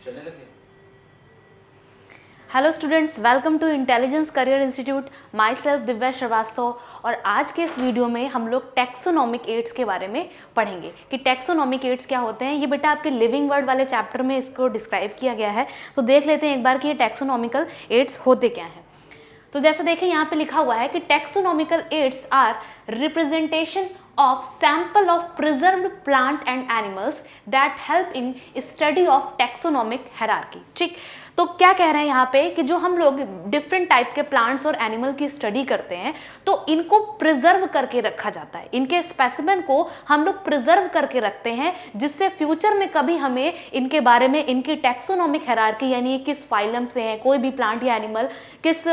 चलने लगे। Hello students, welcome to intelligence career institute. Myself Divya Shrivastava. और आज के इस वीडियो में हम लोग टैक्सोनॉमिक एड्स के बारे में पढ़ेंगे कि टैक्सोनॉमिक एड्स क्या होते हैं। ये बेटा आपके लिविंग वर्ड वाले चैप्टर में इसको डिस्क्राइब किया गया है, तो देख लेते हैं एक बार कि ये टैक्सोनॉमिकल एड्स होते क्या हैं। तो जैसे देखें यहाँ पे लिखा हुआ है कि taxonomical aids are representation of sample of preserved plant and animals that help in study of taxonomic hierarchy। ठीक, तो क्या कह रहे हैं यहाँ पे कि जो हम लोग डिफरेंट टाइप के प्लांट्स और एनिमल की स्टडी करते हैं तो इनको प्रिजर्व करके रखा जाता है, इनके स्पेसिमेन को हम लोग प्रिजर्व करके रखते हैं, जिससे फ्यूचर में कभी हमें इनके बारे में इनकी टैक्सोनॉमिक हायरार्की यानी किस फाइलम से है, कोई भी प्लांट या एनिमल किस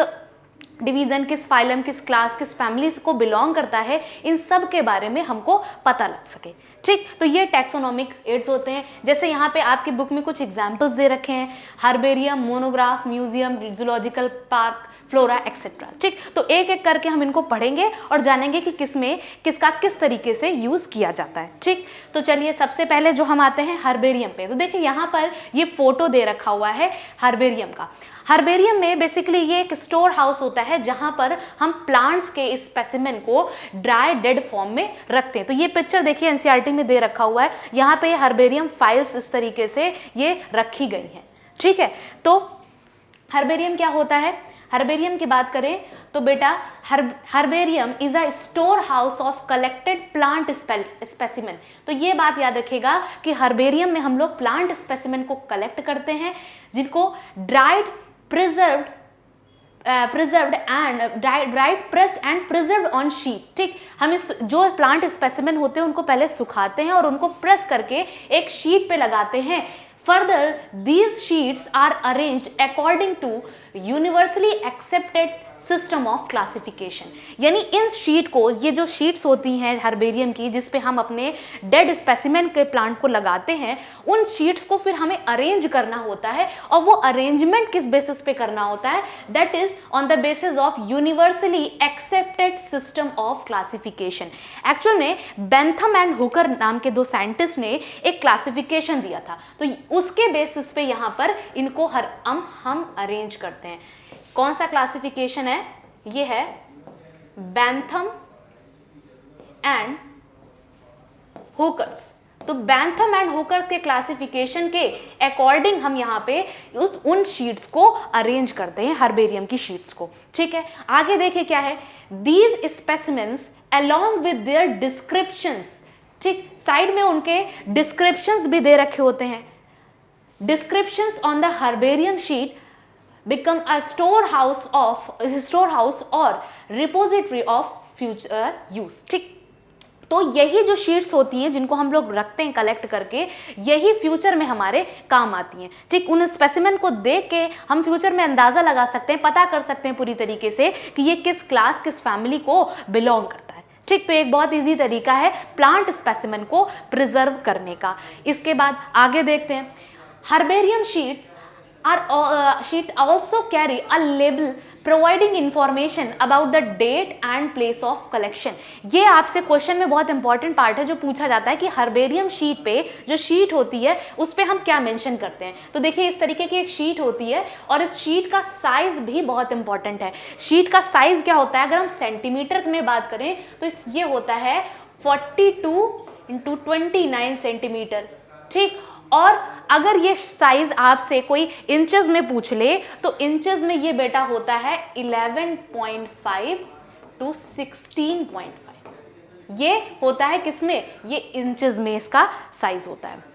डिवीजन, किस फाइलम, किस क्लास, किस फैमिली को बिलोंग करता है, इन सब के बारे में हमको पता लग सके। ठीक, तो ये टैक्सोनॉमिक एड्स होते हैं। जैसे यहाँ पे आपकी बुक में कुछ एग्जांपल्स दे रखे हैं, herbarium, monograph, museum, zoological park, flora etcetera. ठीक, तो एक एक करके हम इनको पढ़ेंगे और जानेंगे कि किसमें किसका किस तरीके से यूज किया जाता है। ठीक, तो चलिए सबसे पहले जो हम आते हैं हर्बेरियम पे, तो देखिए यहाँ पर ये फोटो दे रखा हुआ है हर्बेरियम का। हर्बेरियम में बेसिकली ये एक स्टोर हाउस होता है जहां पर हम प्लांट्स के स्पेसिमेन को ड्राई डेड फॉर्म में रखते हैं। तो ये पिक्चर देखिए एनसीईआरटी में दे रखा हुआ है, यहाँ पे हर्बेरियम फाइल्स इस तरीके से ये रखी गई हैं। ठीक है, तो हर्बेरियम क्या होता है? हर्बेरियम की बात करें तो बेटा herbarium is a store house of collected plant specimen. तो ये बात याद रखिएगा कि हर्बेरियम में हम लोग प्लांट स्पेसिमेन को कलेक्ट करते हैं जिनको dried, preserved and preserved on sheet. ठीक, हम इस जो प्लांट स्पेसिमेन होते हैं उनको पहले सुखाते हैं और उनको प्रेस करके एक शीट पे लगाते हैं। Further, these sheets are arranged according to universally accepted system of classification. यानी इन शीट को, ये जो शीट्स होती हैं हर्बेरियम की जिस पे हम अपने डेड स्पेसिमेन के प्लांट को लगाते हैं, उन शीट्स को फिर हमें अरेंज करना होता है। और वो अरेंजमेंट किस बेसिस पे करना होता है? That is on the basis of universally accepted system of classification. Actual में बेंथम एंड हुकर नाम के दो साइंटिस्ट ने एक क्लासिफिकेशन दिया था, तो उसके बेसिस पे यहाँ पर इनको हम अरेंज करते हैं। कौन सा क्लासिफिकेशन है? ये है बेंथम एंड हुकर्स। तो बेंथम एंड हुकर्स के क्लासिफिकेशन के अकॉर्डिंग हम यहाँ पे उन शीट्स को अरेंज करते हैं, हर्बेरियम की शीट्स को। ठीक है, आगे देखिए क्या है, these specimens along with their descriptions. ठीक, साइड में उनके डिस्क्रिप्शंस भी दे रखे होते हैं। Descriptions on the herbarium sheet become a storehouse or repository of future use। ठीक, तो यही जो शीट्स होती हैं जिनको हम लोग रखते हैं कलेक्ट करके, यही फ्यूचर में हमारे काम आती हैं। ठीक, उन स्पेसिमेन को देख के हम फ्यूचर में अंदाजा लगा सकते हैं, पता कर सकते हैं पूरी तरीके से कि ये किस क्लास, किस फैमिली को बिलोंग करता है। ठीक, तो एक बहुत इजी तरीका है प्लांट स्पेसिमेन को प्रिजर्व करने का। इसके बाद आगे देखते हैं, herbarium sheet also carry a label providing information about the date and place of collection। ये आपसे क्वेश्चन में बहुत इंपॉर्टेंट पार्ट है जो पूछा जाता है कि हर्बेरियम शीट पे जो शीट होती है उस पे हम क्या मेंशन करते हैं। तो देखिए इस तरीके की एक शीट होती है और इस शीट का साइज भी बहुत इंपॉर्टेंट है। शीट का साइज क्या होता है? अगर हम सेंटीमीटर में बात करें तो ये होता है 42 × 29 सेंटीमीटर। ठीक, और अगर ये साइज आपसे कोई इंचेस में पूछ ले तो इंचेस में ये बेटा होता है 11.5 to 16.5। ये होता है किसमें? ये इंचेस में इसका साइज होता है।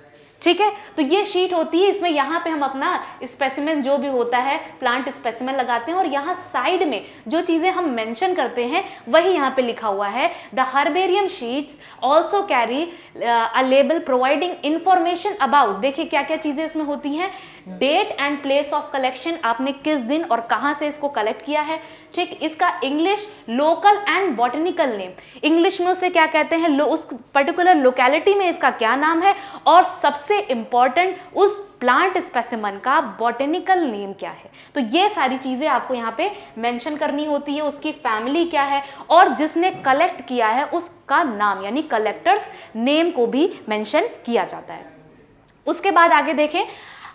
ठीक है, तो ये शीट होती है, इसमें यहाँ पे हम अपना स्पेसिमेन जो भी होता है प्लांट स्पेसिमेन लगाते हैं और यहाँ साइड में जो चीज़ें हम मेंशन करते हैं वही यहाँ पे लिखा हुआ है। The herbarium sheets also carry a label providing information about, देखिए क्या क्या चीज़ें इसमें होती हैं, date and place of collection, आपने किस दिन और कहाँ से इसको कलेक्ट किया है। ठीक, इसका English, local and botanical name, English में उसे क्या कहते हैं, उस पर्टिकुलर लोकेलिटी में इसका क्या नाम है, और सबसे इंपॉर्टेंट उस प्लांट स्पेसिमन का बॉटनिकल नेम क्या है। तो ये सारी चीजें आपको यहाँ पे मेंशन करनी होती है, उसकी फैमिली क्या है और जिसने कलेक्ट किया है उसका नाम यानी कलेक्टर्स नेम को भी मेंशन किया जाता है। उसके बाद आगे देखें,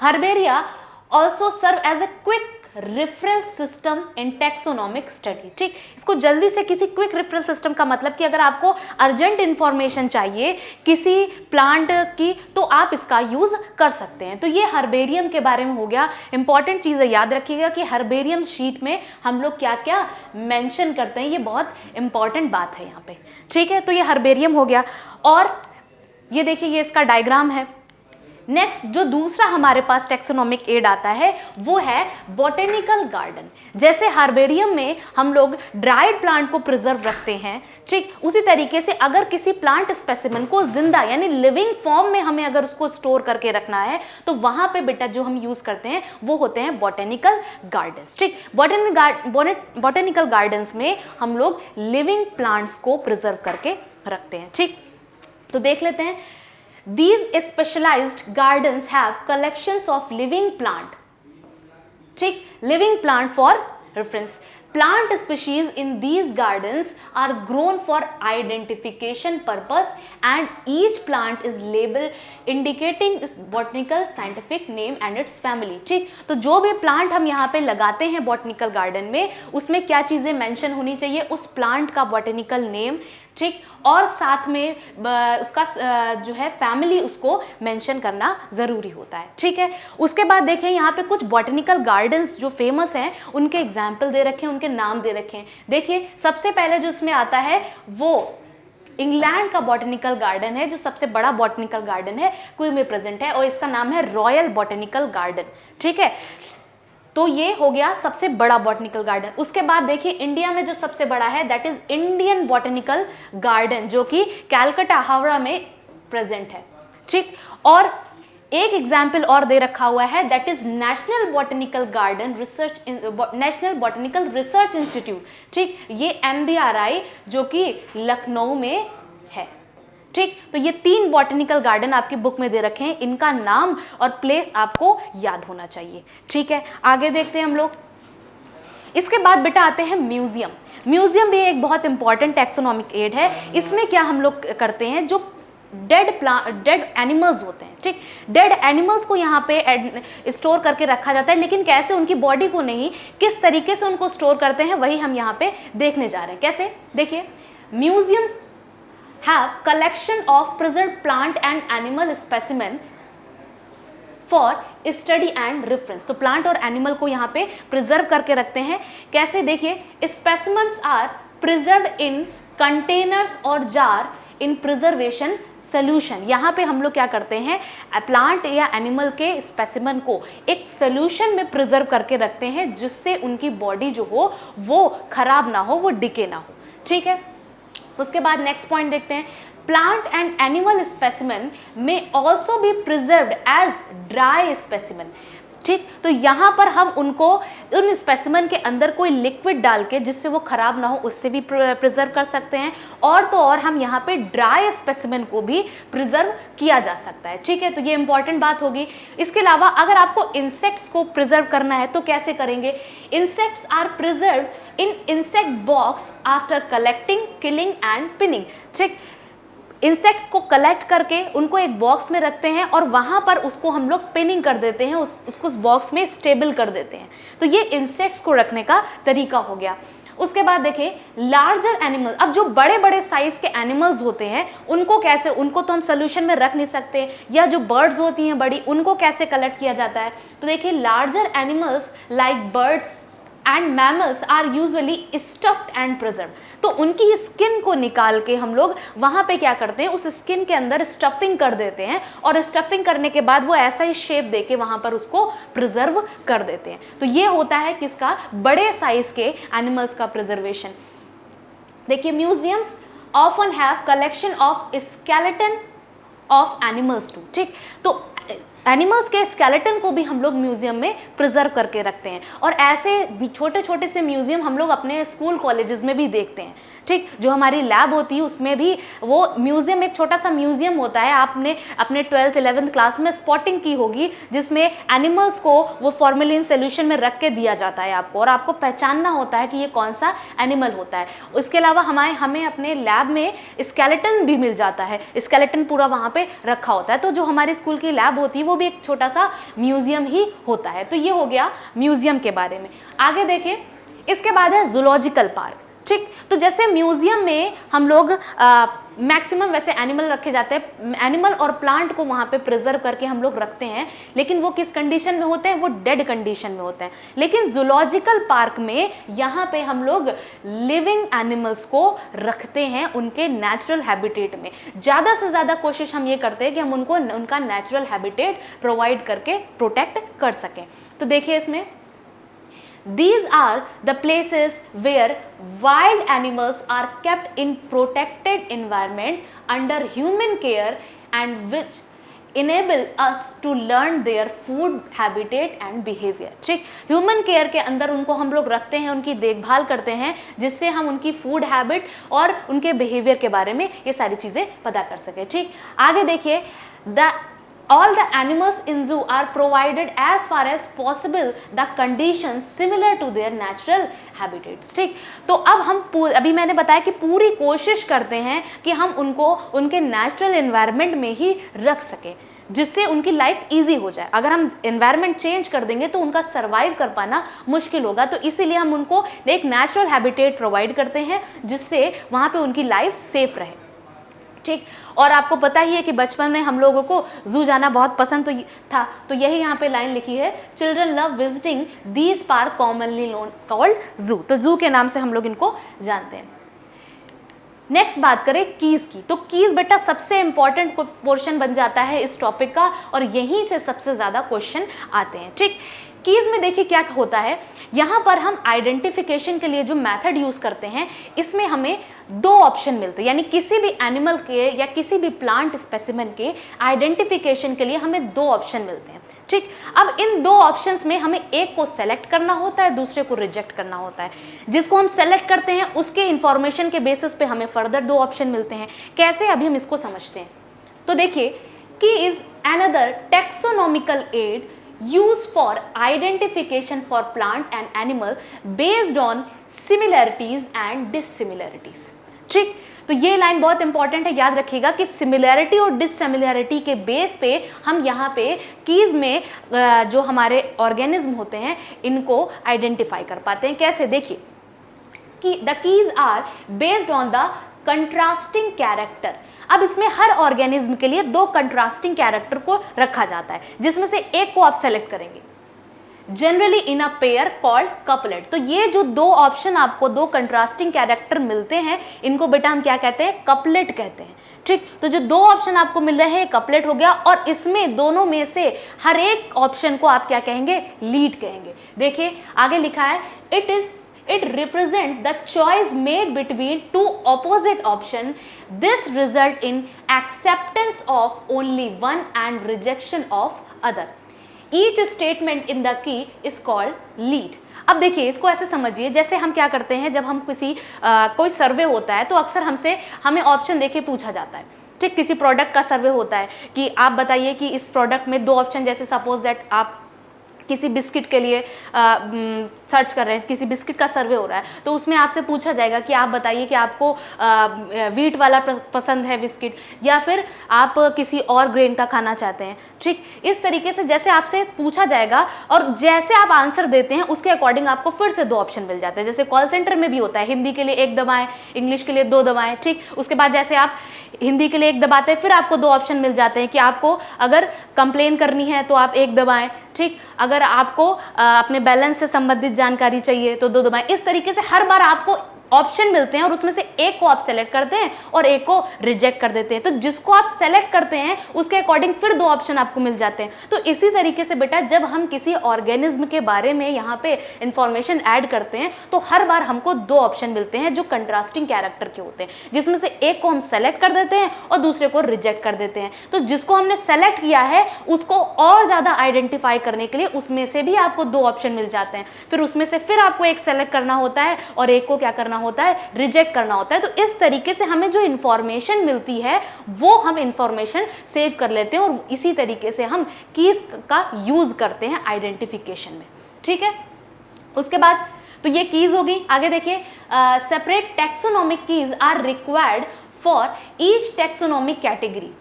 herbaria also serve as a quick reference system in taxonomic study. ठीक, इसको जल्दी से किसी क्विक रेफरेंस सिस्टम का मतलब कि अगर आपको अर्जेंट इंफॉर्मेशन चाहिए किसी प्लांट की तो आप इसका यूज कर सकते हैं। तो ये हर्बेरियम के बारे में हो गया। इंपॉर्टेंट चीज़ याद रखिएगा कि हर्बेरियम शीट में हम लोग क्या क्या मेंशन करते हैं, ये बहुत इंपॉर्टेंट बात है यहाँ पे। ठीक है, तो ये हर्बेरियम हो गया। और ये देखिए, ये इसका डायग्राम है। नेक्स्ट जो दूसरा हमारे पास टैक्सोनॉमिक एड आता है वो है बॉटेनिकल गार्डन। जैसे हर्बेरियम में हम लोग ड्राइड प्लांट को प्रिजर्व रखते हैं, ठीक, उसी तरीके से अगर किसी प्लांट स्पेसिमेन को जिंदा यानी लिविंग फॉर्म में हमें अगर उसको स्टोर करके रखना है तो वहां पे बेटा जो हम यूज करते हैं वो होते हैं बॉटेनिकल गार्डन्स। ठीक, बॉटेनिकल गार्डन्स में हम लोग लिविंग प्लांट्स को प्रिजर्व करके रखते हैं। ठीक, तो देख लेते हैं। These specialized gardens have collections of living plant. ठीक, living plant for reference. Plant species in these gardens are grown for identification purpose and each plant is labeled indicating its botanical scientific name and its family. ठीक, तो जो भी plant हम यहाँ पे लगाते हैं बॉटनिकल गार्डन में उसमें क्या चीज़ें मेंशन होनी चाहिए, उस प्लांट का बॉटनिकल नेम, ठीक, और साथ में उसका जो है फैमिली उसको मेंशन करना ज़रूरी होता है। ठीक है, उसके बाद देखें यहाँ पे कुछ बॉटनिकल गार्डन्स जो फेमस हैं उनके एग्जाम्पल दे रखे हैं, उनके नाम दे रखे हैं। देखिए सबसे पहले जो इसमें आता है वो इंग्लैंड का बॉटनिकल गार्डन है, जो सबसे बड़ा बॉटनिकल गार्डन है क्वी में प्रेजेंट है और इसका नाम है रॉयल बॉटनिकल गार्डन। ठीक है, तो ये हो गया सबसे बड़ा बॉटनिकल गार्डन। उसके बाद देखिए इंडिया में जो सबसे बड़ा है that is Indian botanical garden जो कि कैलकाटा हावड़ा में प्रेजेंट है। ठीक, और एक एग्जाम्पल और दे रखा हुआ है that is national botanical garden research national botanical research institute. ठीक, ये NBRI जो कि लखनऊ में है। ठीक, तो ये 3 बॉटनिकल गार्डन आपकी बुक में दे रखे हैं, इनका नाम और प्लेस आपको याद होना चाहिए। ठीक है, आगे देखते हैं हम लोग। इसके बाद बेटा आते हैं म्यूजियम। म्यूजियम भी एक बहुत इंपॉर्टेंट टैक्सोनॉमिक एड है। इसमें क्या हम लोग करते हैं, जो डेड एनिमल्स होते हैं, ठीक, डेड एनिमल्स को यहाँ पे स्टोर करके रखा जाता है, लेकिन कैसे, उनकी बॉडी को नहीं, किस तरीके से उनको स्टोर करते हैं वही हम यहाँ पे देखने जा रहे हैं। कैसे, देखिए museums have collection of preserved plant and animal specimen for study and reference। तो प्लांट और एनिमल को यहाँ पे प्रिजर्व करके रखते हैं। कैसे, देखिए specimens are preserved in containers और जार इन प्रिजर्वेशन सोल्यूशन। यहाँ पे हम लोग क्या करते हैं, प्लांट या एनिमल के स्पेसिमेन को एक सोल्यूशन में प्रिजर्व करके रखते हैं जिससे उनकी बॉडी जो हो वो खराब ना हो, वो डिके ना हो। ठीक है, उसके बाद नेक्स्ट पॉइंट देखते हैं। प्लांट एंड एनिमल स्पेसिमेन में also be preserved as dry specimen. ठीक, तो यहाँ पर हम उनको उन स्पेसिमेन के अंदर कोई लिक्विड डाल के जिससे वो खराब ना हो उससे भी प्रिजर्व कर सकते हैं, और तो और हम यहाँ पे ड्राई स्पेसिमेन को भी प्रिजर्व किया जा सकता है। ठीक है, तो ये इंपॉर्टेंट बात होगी। इसके अलावा अगर आपको इंसेक्ट्स को प्रिजर्व करना है तो कैसे करेंगे, insects are preserve in insect box after collecting, killing and pinning. ठीक, इंसेक्ट्स को कलेक्ट करके उनको एक बॉक्स में रखते हैं और वहाँ पर उसको हम लोग पिनिंग कर देते हैं, उसको उस बॉक्स में स्टेबल कर देते हैं। तो ये इंसेक्ट्स को रखने का तरीका हो गया। उसके बाद देखें लार्जर एनिमल। अब जो बड़े बड़े साइज के एनिमल्स होते हैं उनको कैसे, उनको तो हम सोल्यूशन में रख नहीं सकते, या जो बर्ड्स होती हैं बड़ी, उनको कैसे कलेक्ट किया जाता है। तो देखिए larger animals like birds and mammals are usually stuffed and preserve. तो उनकी स्किन को निकाल के हम लोग वहाँ पे क्या करते हैं, उस स्किन के अंदर स्टफिंग कर देते हैं और स्टफिंग करने के बाद वो ऐसा ही शेप देके वहाँ पर उसको प्रिजर्व कर देते हैं। तो ये होता है किसका, बड़े साइज के एनिमल्स का प्रिजर्वेशन। देखिए museums often have collection of skeleton of animals too. ठीक, तो एनिमल्स के स्केलेटन को भी हम लोग म्यूजियम में प्रिजर्व करके रखते हैं, और ऐसे छोटे छोटे से म्यूजियम हम लोग अपने स्कूल कॉलेजेस में भी देखते हैं। ठीक, जो हमारी लैब होती है उसमें भी वो म्यूजियम, एक छोटा सा म्यूजियम होता है। आपने अपने 12th 11th क्लास में स्पॉटिंग की होगी जिसमें एनिमल्स को वो फॉर्मेलिन सोल्यूशन में रख के दिया जाता है आपको, और आपको पहचानना होता है कि ये कौन सा एनिमल होता है। इसके अलावा हमें अपने लैब में स्केलेटन भी मिल जाता है, स्केलेटन पूरा वहाँ पे रखा होता है। तो जो हमारे स्कूल की लैब लैब होती है वो भी एक छोटा सा म्यूजियम ही होता है। तो ये हो गया म्यूजियम के बारे में। आगे देखिए, इसके बाद है जूलॉजिकल पार्क। ठीक, तो जैसे म्यूजियम में हम लोग मैक्सिमम वैसे एनिमल रखे जाते हैं, एनिमल और प्लांट को वहाँ पे प्रिजर्व करके हम लोग रखते हैं, लेकिन वो किस कंडीशन में होते हैं, वो डेड कंडीशन में होते हैं। लेकिन जूलॉजिकल पार्क में यहाँ पे हम लोग लिविंग एनिमल्स को रखते हैं उनके नेचुरल हैबिटेट में। ज़्यादा से ज़्यादा कोशिश हम ये करते हैं कि हम उनको उनका नेचुरल हैबिटेट प्रोवाइड करके प्रोटेक्ट कर सकें। तो देखिए इसमें, these are the places where wild animals are kept in protected environment under human care and which enable us to learn their food habitat and behavior। ठीक, ह्यूमन केयर के अंदर उनको हम लोग रखते हैं, उनकी देखभाल करते हैं, जिससे हम उनकी फूड हैबिट और उनके बिहेवियर के बारे में ये सारी चीज़ें पता कर सके। ठीक, आगे देखिए, all the animals in zoo are provided as far as possible the conditions similar to their natural habitats। ठीक, तो अब हम अभी मैंने बताया कि पूरी कोशिश करते हैं कि हम उनको उनके नेचुरल एनवायरनमेंट में ही रख सकें, जिससे उनकी लाइफ इजी हो जाए। अगर हम एनवायरनमेंट चेंज कर देंगे तो उनका सर्वाइव कर पाना मुश्किल होगा। तो इसीलिए हम उनको एक नेचुरल हैबिटेट प्रोवाइड करते हैं, जिससे वहाँ पे उनकी लाइफ सेफ रहे। ठीक, और आपको पता ही है कि बचपन में हम लोगों को जू जाना बहुत पसंद था, तो यही यहाँ पे लाइन लिखी है, children love visiting these park commonly called जू। तो जू के नाम से हम लोग इनको जानते हैं। नेक्स्ट बात करें कीज की, तो कीज बेटा सबसे इंपॉर्टेंट पोर्शन बन जाता है इस टॉपिक का, और यहीं से सबसे ज़्यादा क्वेश्चन आते हैं। ठीक, कीज में देखिए क्या होता है, यहाँ पर हम आइडेंटिफिकेशन के लिए जो मेथड यूज़ करते हैं, इसमें हमें दो ऑप्शन मिलते हैं, यानी किसी भी एनिमल के या किसी भी प्लांट स्पेसिमेन के आइडेंटिफिकेशन के लिए हमें दो ऑप्शन मिलते हैं। ठीक, अब इन दो ऑप्शंस में हमें एक को सेलेक्ट करना होता है, दूसरे को रिजेक्ट करना होता है। जिसको हम सेलेक्ट करते हैं उसके इंफॉर्मेशन के बेसिस पे हमें फर्दर दो ऑप्शन मिलते हैं। कैसे, अभी हम इसको समझते हैं। तो देखिए, की is another taxonomical add used for identification for plant and animal based on similarities and dissimilarities। ठीक, तो ये लाइन बहुत इंपॉर्टेंट है, याद रखिएगा कि सिमिलैरिटी और डिससिमिलैरिटी के बेस पे हम यहाँ पे कीज में जो हमारे ऑर्गेनिज्म होते हैं इनको आइडेंटिफाई कर पाते हैं। कैसे, देखिए कि the keys are based on the contrasting character. अब इसमें हर ऑर्गेनिज्म के लिए दो कंट्रास्टिंग कैरेक्टर को रखा जाता है, जिसमें से एक को आप सेलेक्ट करेंगे, generally in a pair called couplet. तो ये जो दो ऑप्शन आपको दो कंट्रास्टिंग कैरेक्टर मिलते हैं, इनको बेटा हम क्या कहते हैं, कपलेट कहते हैं। ठीक, तो जो दो ऑप्शन आपको मिल रहे हैं कपलेट हो गया, और इसमें दोनों में से हर एक ऑप्शन को आप क्या कहेंगे, लीड कहेंगे। देखिए आगे लिखा है, it represent the choice made between two opposite option. This result in acceptance of only one and rejection of other. Each statement in the key is called lead. अब देखिए इसको ऐसे समझिए, जैसे हम क्या करते हैं, जब हम किसी कोई सर्वे होता है तो अक्सर हमें ऑप्शन देके पूछा जाता है। ठीक, किसी प्रोडक्ट का सर्वे होता है कि आप बताइए कि इस प्रोडक्ट में दो ऑप्शन, जैसे सपोज दैट आप किसी बिस्किट के लिए सर्च कर रहे हैं, किसी बिस्किट का सर्वे हो रहा है, तो उसमें आपसे पूछा जाएगा कि आप बताइए कि आपको वीट वाला पसंद है बिस्किट, या फिर आप किसी और ग्रेन का खाना चाहते हैं। ठीक, इस तरीके से जैसे आपसे पूछा जाएगा और जैसे आप आंसर देते हैं उसके अकॉर्डिंग आपको फिर से दो ऑप्शन मिल जाते हैं। जैसे कॉल सेंटर में भी होता है, हिंदी के लिए एक दबाएं, इंग्लिश के लिए दो दबाएं। ठीक, उसके बाद जैसे आप हिंदी के लिए एक दबाते हैं, फिर आपको दो ऑप्शन मिल जाते हैं कि आपको अगर कंप्लेन करनी है तो आप एक दबाएं। ठीक, अगर आपको अपने बैलेंस से संबंधित जानकारी चाहिए तो दो दबाएं। इस तरीके से हर बार आपको ऑप्शन मिलते हैं और उसमें से एक को आप सेलेक्ट करते हैं और एक को रिजेक्ट कर देते हैं। तो जिसको आप सेलेक्ट करते हैं उसके अकॉर्डिंग फिर दो ऑप्शन आपको मिल जाते हैं। तो इसी तरीके से बेटा जब हम किसी ऑर्गेनिज्म के बारे में यहाँ पे इंफॉर्मेशन ऐड करते हैं तो हर बार हमको दो ऑप्शन मिलते हैं जो कंट्रास्टिंग कैरेक्टर के होते हैं, जिसमें से एक को हम सेलेक्ट कर देते हैं और दूसरे को रिजेक्ट कर देते हैं। तो जिसको हमने सेलेक्ट किया है उसको और ज़्यादा आइडेंटिफाई करने के लिए उसमें से भी आपको दो ऑप्शन मिल जाते हैं, फिर उसमें से फिर आपको एक सेलेक्ट करना होता है और एक को क्या करना होता है, रिजेक्ट करना होता है। तो इस तरीके से हमें जो इंफॉर्मेशन मिलती है वो हम इंफॉर्मेशन सेव कर लेते हैं और इसी तरीके से हम कीज का यूज करते हैं आइडेंटिफिकेशन में। ठीक है, उसके बाद तो ये कीज होगी। आगे देखिए, separate taxonomic keys are required for each taxonomic category.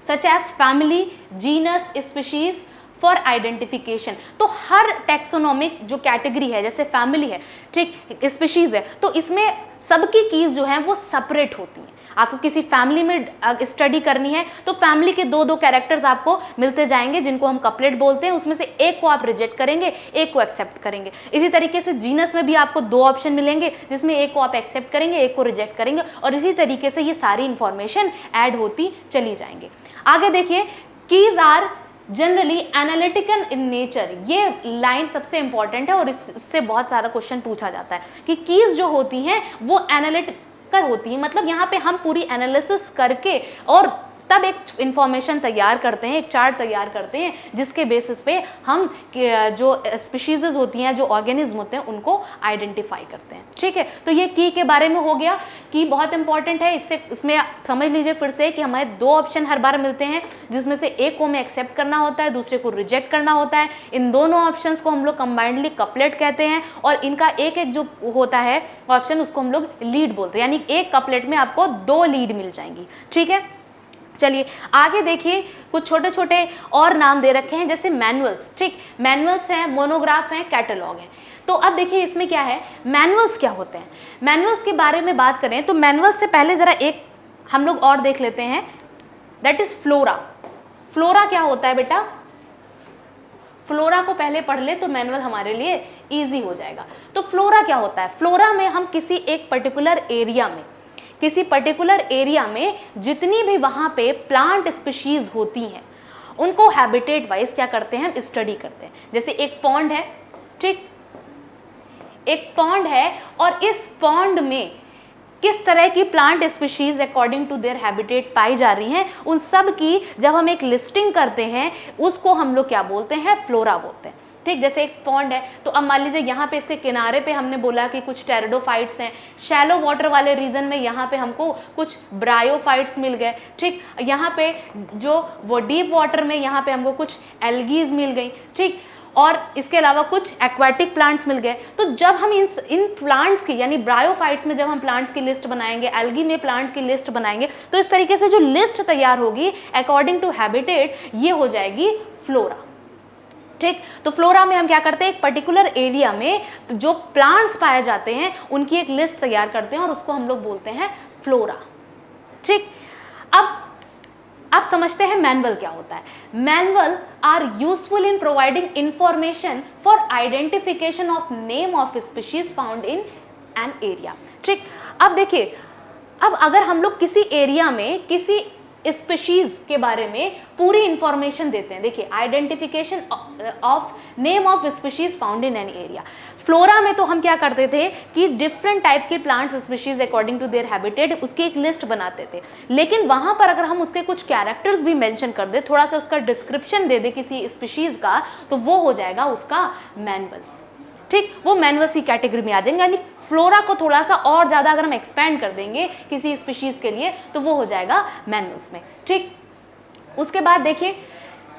Such as family, genus, species for identification. तो हर टैक्सोनॉमिक जो कैटेगरी है, जैसे फैमिली है, ठीक, स्पीशीज है, तो इसमें सबकी कीज जो है वो सेपरेट होती हैं। आपको किसी फैमिली में स्टडी करनी है तो फैमिली के दो कैरेक्टर्स आपको मिलते जाएंगे जिनको हम कपलेट बोलते हैं, उसमें से एक को आप रिजेक्ट करेंगे, एक को एक्सेप्ट करेंगे। इसी तरीके से जीनस में भी आपको दो ऑप्शन मिलेंगे जिसमें एक को आप एक्सेप्ट करेंगे, एक को रिजेक्ट करेंगे, और इसी तरीके से ये सारी इंफॉर्मेशन ऐड होती चली जाएंगे। आगे देखिए, keys are generally analytical in nature. ये लाइन सबसे इंपॉर्टेंट है और इससे बहुत सारा क्वेश्चन पूछा जाता है कि कीज जो होती हैं वो एनालिटिकल होती है, मतलब यहाँ पे हम पूरी एनालिसिस करके और तब एक इंफॉर्मेशन तैयार करते हैं, एक चार्ट तैयार करते हैं जिसके बेसिस पे हम जो स्पीशीज़ होती हैं, जो ऑर्गेनिज्म होते हैं, उनको आइडेंटिफाई करते हैं। ठीक है, तो ये की के बारे में हो गया। की बहुत इंपॉर्टेंट है, इसमें समझ लीजिए फिर से कि हमारे दो ऑप्शन हर बार मिलते हैं जिसमें से एक को हमें एक्सेप्ट करना होता है, दूसरे को रिजेक्ट करना होता है। इन दोनों ऑप्शंस को हम लोग कंबाइंडली कपलेट कहते हैं और इनका एक एक जो होता है ऑप्शन उसको हम लोग लीड बोलते हैं, यानी एक कपलेट में आपको दो लीड मिल जाएंगी। ठीक है, चलिए आगे देखिए, कुछ छोटे छोटे और नाम दे रखे हैं जैसे मैनुअल्स। ठीक, मैनुअल्स हैं, मोनोग्राफ हैं, कैटलॉग हैं। तो अब देखिए इसमें क्या है, मैनुअल्स क्या होते हैं। मैनुअल्स के बारे में बात करें तो मैनुअल्स से पहले जरा एक हम लोग और देख लेते हैं, दैट इज फ्लोरा। फ्लोरा क्या होता है बेटा, फ्लोरा को पहले पढ़ ले तो मैनुअल हमारे लिए ईजी हो जाएगा। तो फ्लोरा क्या होता है, फ्लोरा में हम किसी एक पर्टिकुलर एरिया में जितनी भी वहां पे प्लांट स्पीशीज होती हैं उनको हैबिटेट वाइज क्या करते हैं, हम स्टडी करते हैं। जैसे एक पॉन्ड है, ठीक, एक पॉन्ड है और इस पॉन्ड में किस तरह की plant species according to their habitat पाई जा रही हैं, उन सब की जब हम एक लिस्टिंग करते हैं उसको हम लोग क्या बोलते हैं, फ्लोरा बोलते हैं। ठीक, जैसे एक पॉन्ड है तो अब मान लीजिए यहाँ पे इसके किनारे पे हमने बोला कि कुछ टेरिडोफाइट्स हैं, शैलो वाटर वाले रीजन में यहाँ पे हमको कुछ ब्रायोफाइट्स मिल गए। ठीक, यहाँ पे जो वो डीप वाटर में यहाँ पे हमको कुछ एल्गीज मिल गई। ठीक, और इसके अलावा कुछ एक्वाटिक प्लांट्स मिल गए। तो जब हम इन प्लांट्स की, यानी ब्रायोफाइट्स में जब हम प्लांट्स की लिस्ट बनाएंगे, एल्गी में प्लांट्स की लिस्ट बनाएंगे, तो इस तरीके से जो लिस्ट तैयार होगी अकॉर्डिंग टू हैबिटेट, ये हो जाएगी फ्लोरा। ठीक, तो फ्लोरा में हम क्या करते हैं, एक पर्टिकुलर एरिया में जो प्लांट्स पाए जाते हैं उनकी एक लिस्ट तैयार करते हैं और उसको हम लोग बोलते हैं फ्लोरा। ठीक, अब आप समझते हैं मैनुअल क्या होता है। Manual are useful in providing information for identification of name of species found in an area. ठीक, अब देखिए, अब अगर हम लोग किसी एरिया में किसी स्पीशीज के बारे में पूरी इंफॉर्मेशन देते हैं, देखिए identification of name of species found in an area. Flora में तो हम क्या करते थे कि डिफरेंट टाइप के plants species according to their habitat उसकी एक लिस्ट बनाते थे, लेकिन वहां पर अगर हम उसके कुछ कैरेक्टर्स भी मेंशन कर दे, थोड़ा सा उसका डिस्क्रिप्शन दे दे किसी स्पीशीज का, तो वो हो जाएगा उसका मैनुअल्स। ठीक, वो मैनुअल्स की कैटेगरी में आ जाएंगे। यानी फ्लोरा को थोड़ा सा और ज़्यादा अगर हम एक्सपेंड कर देंगे किसी स्पीशीज़ के लिए तो वो हो जाएगा मैनुअल्स में। ठीक, उसके बाद देखिए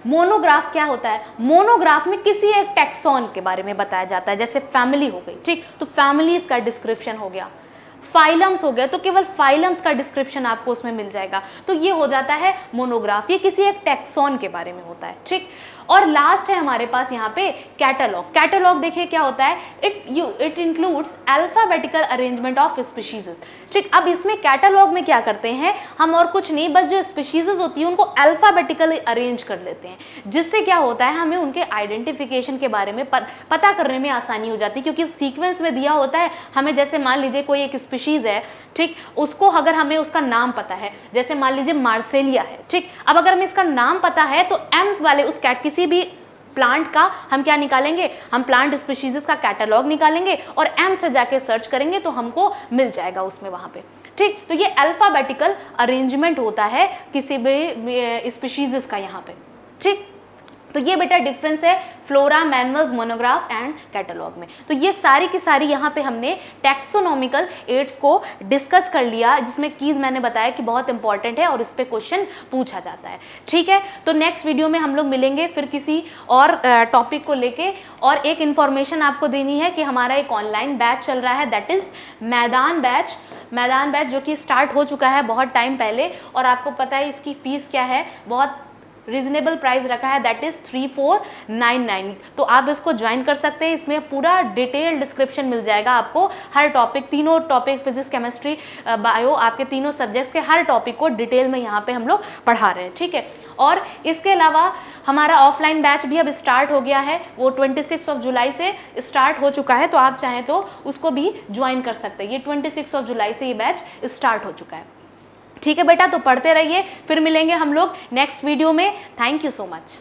मोनोग्राफ क्या होता है। मोनोग्राफ में किसी एक टैक्सॉन के बारे में बताया जाता है, जैसे फैमिली हो गई। ठीक, तो फैमिलीज का डिस्क्रिप्शन हो गया, फाइलम्स हो गया तो केवल फाइलम्स का डिस्क्रिप्शन आपको उसमें मिल जाएगा, तो ये हो जाता है मोनोग्राफ। ये किसी एक टैक्सॉन के बारे में होता है। ठीक, और लास्ट है हमारे पास यहाँ पे कैटलॉग। कैटलॉग देखिए क्या होता है, it includes alphabetical arrangement of species. ठीक, अब इसमें कैटलॉग में क्या करते हैं हम, और कुछ नहीं, बस जो स्पीशीज होती है उनको अल्फाबेटिकली अरेंज कर लेते हैं, जिससे क्या होता है हमें उनके आइडेंटिफिकेशन के बारे में पता करने में आसानी हो जाती है, क्योंकि सीक्वेंस में दिया होता है हमें। जैसे मान लीजिए कोई एक स्पीशीज है, ठीक, उसको अगर हमें उसका नाम पता है, जैसे मान लीजिए मार्सेलिया है। ठीक, अब अगर हमें इसका नाम पता है तो एम्स वाले उस किसी भी प्लांट का हम क्या निकालेंगे, हम प्लांट स्पीशीज का कैटलॉग निकालेंगे और एम से जाके सर्च करेंगे तो हमको मिल जाएगा उसमें वहां पे। ठीक, तो ये अल्फाबेटिकल अरेंजमेंट होता है किसी भी स्पीशीज का यहाँ पे। ठीक, तो ये बेटा डिफरेंस है flora, manuals, monograph and catalogue में। तो ये सारी की सारी यहाँ पे हमने टैक्सोनॉमिकल एड्स को डिस्कस कर लिया, जिसमें कीज मैंने बताया कि बहुत इंपॉर्टेंट है और इस पे क्वेश्चन पूछा जाता है। ठीक है, तो नेक्स्ट वीडियो में हम लोग मिलेंगे फिर किसी और टॉपिक को लेके। और एक इन्फॉर्मेशन आपको देनी है कि हमारा एक ऑनलाइन बैच चल रहा है, दैट इज मैदान बैच। मैदान बैच जो कि स्टार्ट हो चुका है बहुत टाइम पहले, और आपको पता है इसकी फीस क्या है, बहुत रीजनेबल प्राइस रखा है, दैट इज 3499। तो आप इसको ज्वाइन कर सकते हैं। इसमें पूरा डिटेल डिस्क्रिप्शन मिल जाएगा आपको, हर टॉपिक, तीनों टॉपिक, फिजिक्स, केमिस्ट्री, बायो, आपके तीनों सब्जेक्ट्स के हर टॉपिक को डिटेल में यहाँ पे हम लोग पढ़ा रहे हैं। ठीक है, और इसके अलावा हमारा ऑफलाइन बैच भी अब स्टार्ट हो गया है, वो 26 जुलाई से स्टार्ट हो चुका है, तो आप चाहें तो उसको भी ज्वाइन कर सकते हैं। ये 26 जुलाई से ये बैच स्टार्ट हो चुका है। ठीक है बेटा, तो पढ़ते रहिए, फिर मिलेंगे हम लोग नेक्स्ट वीडियो में। Thank you so much.